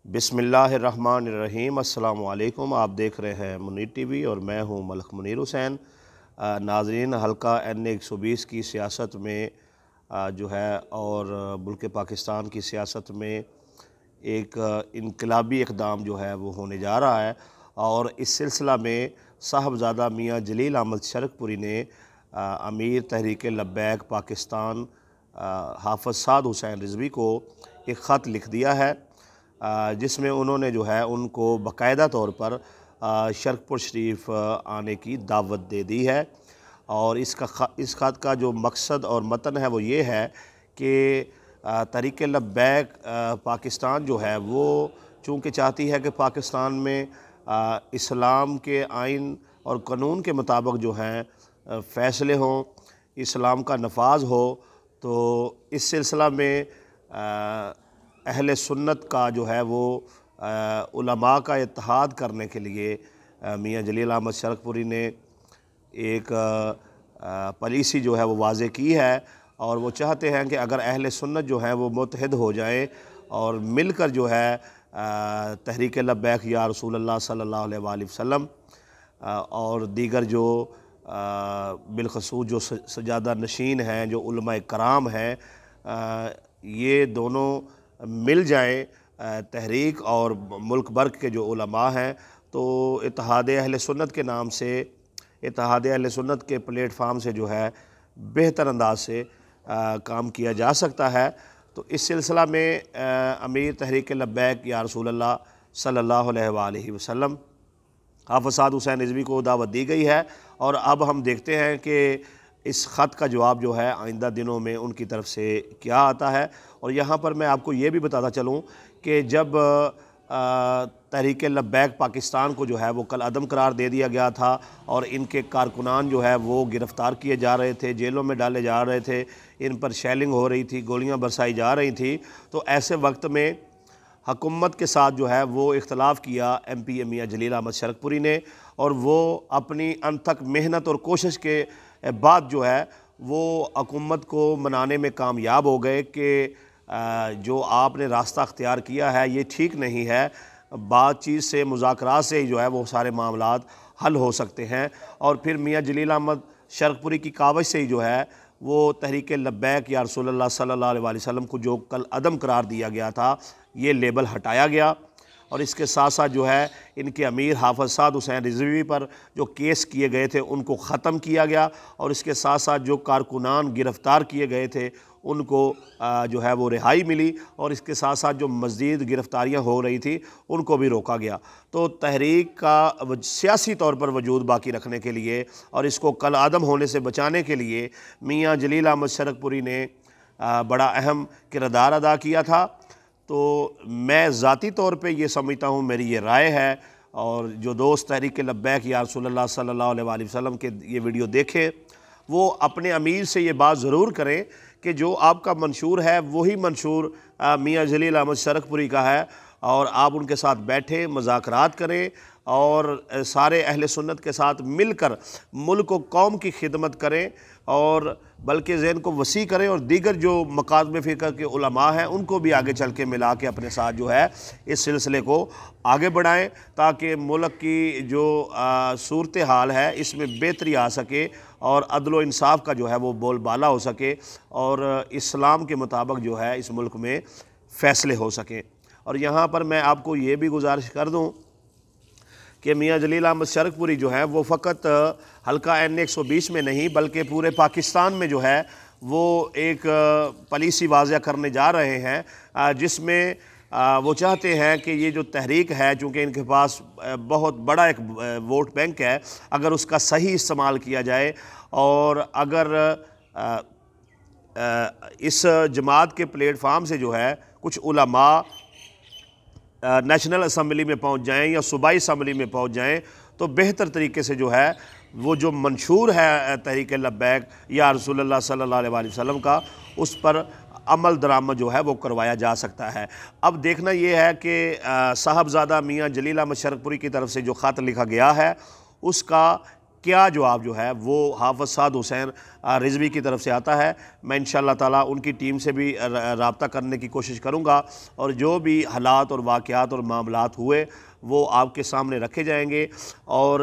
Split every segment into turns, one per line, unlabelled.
بسم اللہ الرحمن الرحیم۔ السلام علیکم، آپ دیکھ رہے ہیں منیر ٹی وی اور میں ہوں ملک منیر حسین۔ ناظرین، حلقہ N120 کی سیاست میں جو ہے اور ملک پاکستان کی سیاست میں ایک انقلابی اقدام جو ہے وہ ہونے جا رہا ہے، اور اس سلسلہ میں صاحبزادہ میاں جلیل احمد شرک پوری نے امیر تحریک لبیک پاکستان حافظ سعد حسین رضوی کو ایک خط لکھ دیا ہے، جس میں انہوں نے جو ہے ان کو باقاعدہ طور پر شرک پور شریف آنے کی دعوت دے دی ہے۔ اور اس خط کا جو مقصد اور متن ہے وہ یہ ہے کہ تحریک لبیک پاکستان جو ہے وہ چونکہ چاہتی ہے کہ پاکستان میں اسلام کے آئین اور قانون کے مطابق جو ہیں فیصلے ہوں، اسلام کا نفاذ ہو، تو اس سلسلہ میں اہل سنت کا جو ہے وہ علماء کا اتحاد کرنے کے لیے میاں جلیل احمد شرک پوری نے ایک پالیسی جو ہے وہ واضح کی ہے، اور وہ چاہتے ہیں کہ اگر اہل سنت جو ہیں وہ متحد ہو جائیں اور مل کر جو ہے تحریک لبیک یا رسول اللہ صلی اللہ علیہ وآلہ وسلم اور دیگر جو بالخصوص جو سجادہ نشین ہیں، جو علماء کرام ہیں، یہ دونوں مل جائیں تحریک اور ملک بھر کے جو علماء ہیں، تو اتحاد اہل سنت کے نام سے، اتحاد اہل سنت کے پلیٹ فارم سے جو ہے بہتر انداز سے کام کیا جا سکتا ہے۔ تو اس سلسلہ میں امیر تحریک لبیک یا رسول اللہ صلی اللہ علیہ وآلہ وسلم حافظ سعد حسین رضوی کو دعوت دی گئی ہے، اور اب ہم دیکھتے ہیں کہ اس خط کا جواب جو ہے آئندہ دنوں میں ان کی طرف سے کیا آتا ہے۔ اور یہاں پر میں آپ کو یہ بھی بتاتا چلوں کہ جب تحریک لبیک پاکستان کو جو ہے وہ کل عدم قرار دے دیا گیا تھا، اور ان کے کارکنان جو ہے وہ گرفتار کیے جا رہے تھے، جیلوں میں ڈالے جا رہے تھے، ان پر شیلنگ ہو رہی تھی، گولیاں برسائی جا رہی تھی، تو ایسے وقت میں حکومت کے ساتھ جو ہے وہ اختلاف کیا ایم پی میاں جلیل احمد شرک پوری نے، اور وہ اپنی انتھک محنت اور کوشش کے بعد جو ہے وہ حکومت کو منانے میں کامیاب ہو گئے کہ جو آپ نے راستہ اختیار کیا ہے یہ ٹھیک نہیں ہے، بات چیت سے، مذاکرات سے ہی جو ہے وہ سارے معاملات حل ہو سکتے ہیں۔ اور پھر میاں جلیل احمد شرک پوری کی کاوش سے ہی جو ہے وہ تحریک لبیک یا رسول اللہ صلی اللہ علیہ وآلہ وسلم کو جو کل عدم قرار دیا گیا تھا، یہ لیبل ہٹایا گیا، اور اس کے ساتھ ساتھ جو ہے ان کے امیر حافظ سعد حسین رضوی پر جو کیس کیے گئے تھے ان کو ختم کیا گیا، اور اس کے ساتھ ساتھ جو کارکنان گرفتار کیے گئے تھے ان کو جو ہے وہ رہائی ملی، اور اس کے ساتھ ساتھ جو مزید گرفتاریاں ہو رہی تھی ان کو بھی روکا گیا۔ تو تحریک کا سیاسی طور پر وجود باقی رکھنے کے لیے اور اس کو کل عدم ہونے سے بچانے کے لیے میاں جلیل احمد شرک پوری نے بڑا اہم کردار ادا کیا تھا۔ تو میں ذاتی طور پہ یہ سمجھتا ہوں، میری یہ رائے ہے، اور جو دوست تحریک لبیک یا رسول اللہ صلی اللہ علیہ وآلہ وسلم کے یہ ویڈیو دیکھیں وہ اپنے امیر سے یہ بات ضرور کریں کہ جو آپ کا منشور ہے وہی منشور میاں جلیل احمد شرک پوری کا ہے، اور آپ ان کے ساتھ بیٹھیں، مذاکرات کریں، اور سارے اہل سنت کے ساتھ مل کر ملک و قوم کی خدمت کریں، اور بلکہ ذہن کو وسیع کریں، اور دیگر جو مکاتب فقہ کے علماء ہیں ان کو بھی آگے چل کے ملا کے اپنے ساتھ جو ہے اس سلسلے کو آگے بڑھائیں، تاکہ ملک کی جو صورتحال ہے اس میں بہتری آ سکے، اور عدل و انصاف کا جو ہے وہ بول بالا ہو سکے، اور اسلام کے مطابق جو ہے اس ملک میں فیصلے ہو سکیں۔ اور یہاں پر میں آپ کو یہ بھی گزارش کر دوں کہ میاں جلیل احمد شرک پوری جو ہے وہ فقط حلقہ N120 میں نہیں بلکہ پورے پاکستان میں جو ہے وہ ایک پالیسی واضح کرنے جا رہے ہیں، جس میں وہ چاہتے ہیں کہ یہ جو تحریک ہے، چونکہ ان کے پاس بہت بڑا ایک ووٹ بینک ہے، اگر اس کا صحیح استعمال کیا جائے، اور اگر اس جماعت کے پلیٹ فارم سے جو ہے کچھ علماء نیشنل اسمبلی میں پہنچ جائیں یا صوبائی اسمبلی میں پہنچ جائیں، تو بہتر طریقے سے جو ہے وہ جو منشور ہے تحریک لبیک یا رسول اللہ صلی اللہ علیہ وآلہ وسلم کا، اس پر عمل درآمد جو ہے وہ کروایا جا سکتا ہے۔ اب دیکھنا یہ ہے کہ صاحبزادہ میاں جلیل احمد شرک پوری کی طرف سے جو خط لکھا گیا ہے اس کا کیا جواب جو ہے وہ حافظ سعد حسین رضوی کی طرف سے آتا ہے۔ میں انشاءاللہ تعالیٰ ان کی ٹیم سے بھی رابطہ کرنے کی کوشش کروں گا، اور جو بھی حالات اور واقعات اور معاملات ہوئے وہ آپ کے سامنے رکھے جائیں گے، اور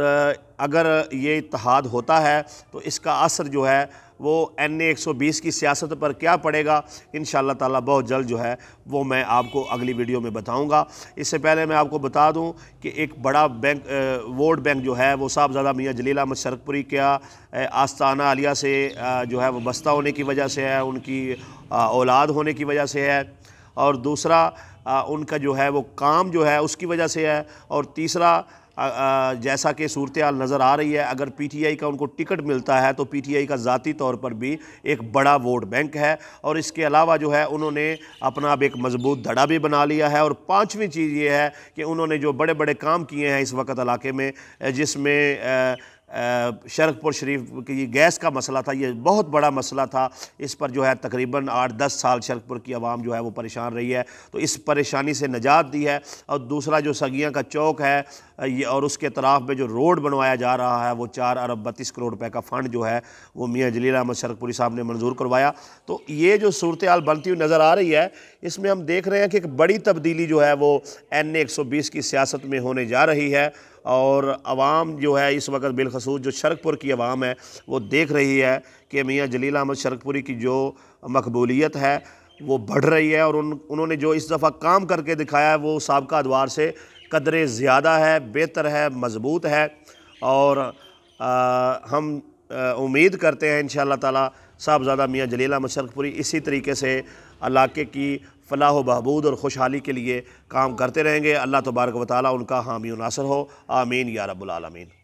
اگر یہ اتحاد ہوتا ہے تو اس کا اثر جو ہے وہ NA120 کی سیاست پر کیا پڑے گا، انشاءاللہ تعالیٰ بہت جلد جو ہے وہ میں آپ کو اگلی ویڈیو میں بتاؤں گا۔ اس سے پہلے میں آپ کو بتا دوں کہ ایک بڑا بینک ووٹ بینک جو ہے وہ صاحبزادہ میاں جلیل احمد شرک پوری کیا آستانہ عالیہ سے جو ہے وہ بستہ ہونے کی وجہ سے ہے، ان کی اولاد ہونے کی وجہ سے ہے، اور دوسرا ان کا جو ہے وہ کام جو ہے اس کی وجہ سے ہے، اور تیسرا جیسا کہ صورتحال نظر آ رہی ہے اگر پی ٹی آئی کا ان کو ٹکٹ ملتا ہے تو پی ٹی آئی کا ذاتی طور پر بھی ایک بڑا ووٹ بینک ہے، اور اس کے علاوہ جو ہے انہوں نے اپنا اب ایک مضبوط دھڑا بھی بنا لیا ہے۔ اور پانچویں چیز یہ ہے کہ انہوں نے جو بڑے بڑے کام کیے ہیں اس وقت علاقے میں، جس میں شرک پور شریف کی گیس کا مسئلہ تھا، یہ بہت بڑا مسئلہ تھا، اس پر جو ہے تقریباً 8-10 سال شرک پور کی عوام جو ہے وہ پریشان رہی ہے، تو اس پریشانی سے نجات دی ہے۔ اور دوسرا جو سگیاں کا چوک ہے اور اس کے اطراف میں جو روڈ بنوایا جا رہا ہے وہ 4 ارب 32 کروڑ روپے کا فنڈ جو ہے وہ میاں جلیل احمد شرک پوری صاحب نے منظور کروایا۔ تو یہ جو صورتحال بنتی ہوئی نظر آ رہی ہے، اس میں ہم دیکھ رہے ہیں کہ ایک بڑی تبدیلی جو ہے وہ NA120 کی سیاست میں ہونے جا رہی ہے، اور عوام جو ہے اس وقت بالخصوص جو شرک پور کی عوام ہے وہ دیکھ رہی ہے کہ میاں جلیل احمد شرک پوری کی جو مقبولیت ہے وہ بڑھ رہی ہے، اور انہوں نے جو اس دفعہ کام کر کے دکھایا ہے وہ سابقہ ادوار سے قدرے زیادہ ہے، بہتر ہے، مضبوط ہے، اور ہم امید کرتے ہیں انشاءاللہ تعالیٰ صاحبزادہ میاں جلیل احمد شرک پوری اسی طریقے سے علاقے کی فلاح و بہبود اور خوشحالی کے لیے کام کرتے رہیں گے۔ اللہ تبارک و تعالیٰ ان کا حامی و ناصر ہو، آمین یا رب العالمین۔